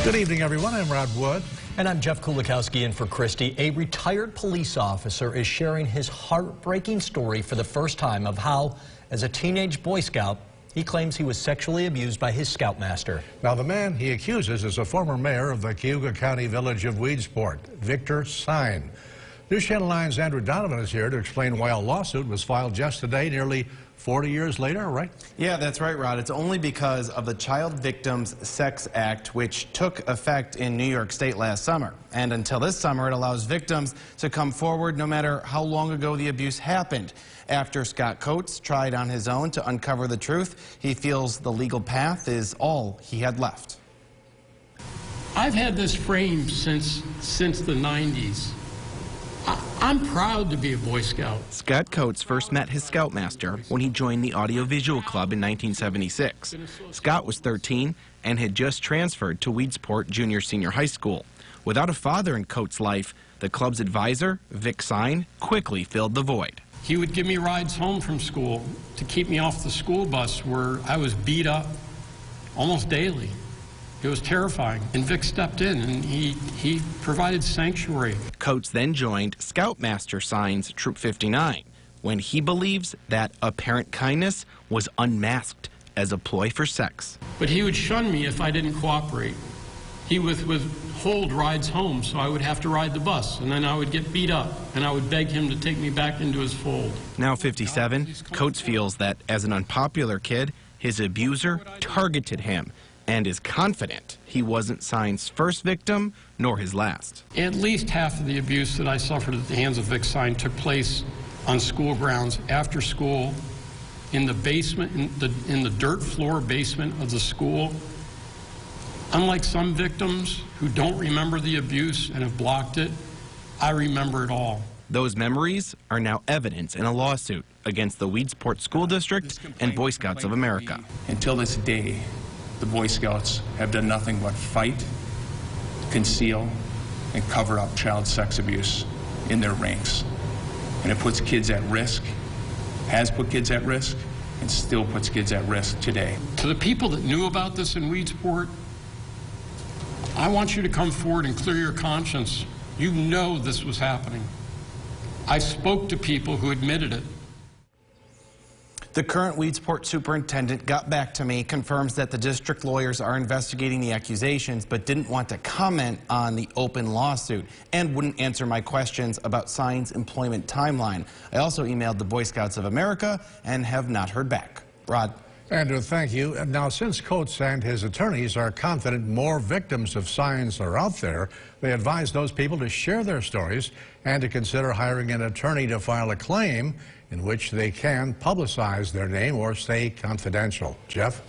Good evening, everyone. I'm Rod Wood. And I'm Jeff Kulikowski in for Christy. A retired police officer is sharing his heartbreaking story for the first time of how, as a teenage Boy Scout, he claims he was sexually abused by his scoutmaster. Now, the man he accuses is a former mayor of the Cayuga County village of Weedsport, Victor Sine. News Channel 9's Andrew Donovan is here to explain why a lawsuit was filed just today, nearly 40 years later, right? Yeah, that's right, Rod. It's only because of the Child Victims Sex Act, which took effect in New York State last summer. And until this summer, it allows victims to come forward no matter how long ago the abuse happened. After Scott Coates tried on his own to uncover the truth, he feels the legal path is all he had left. I've had this frame since the 90s. I'm proud to be a Boy Scout. Scott Coates first met his scoutmaster when he joined the Audiovisual Club in 1976. Scott was 13 and had just transferred to Weedsport Junior-Senior High School. Without a father in Coates' life, the club's advisor, Vic Sine, quickly filled the void. He would give me rides home from school to keep me off the school bus where I was beat up almost daily. It was terrifying, and Vic stepped in, and he provided sanctuary. Coates then joined Scoutmaster Sine's Troop 59 when he believes that apparent kindness was unmasked as a ploy for sex. But he would shun me if I didn't cooperate. He would withhold rides home, so I would have to ride the bus, and then I would get beat up, and I would beg him to take me back into his fold. Now 57, Coates feels that as an unpopular kid, his abuser targeted him, and is confident he wasn't Sine's first victim nor his last. At least half of the abuse that I suffered at the hands of Vic Sine took place on school grounds, after school, in the basement, in the dirt floor basement of the school. Unlike some victims who don't remember the abuse and have blocked it, I remember it all. Those memories are now evidence in a lawsuit against the Weedsport School District and Boy Scouts of America. Until this day, the Boy Scouts have done nothing but fight, conceal, and cover up child sex abuse in their ranks. And it puts kids at risk, has put kids at risk, and still puts kids at risk today. To the people that knew about this in Weedsport, I want you to come forward and clear your conscience. You know this was happening. I spoke to people who admitted it. The current Weedsport superintendent got back to me, confirms that the district lawyers are investigating the accusations, but didn't want to comment on the open lawsuit and wouldn't answer my questions about Sine's employment timeline. I also emailed the Boy Scouts of America and have not heard back. Rod. Andrew, thank you. And now, since Coates and his attorneys are confident more victims of Sines are out there, they advise those people to share their stories and to consider hiring an attorney to file a claim in which they can publicize their name or stay confidential. Jeff?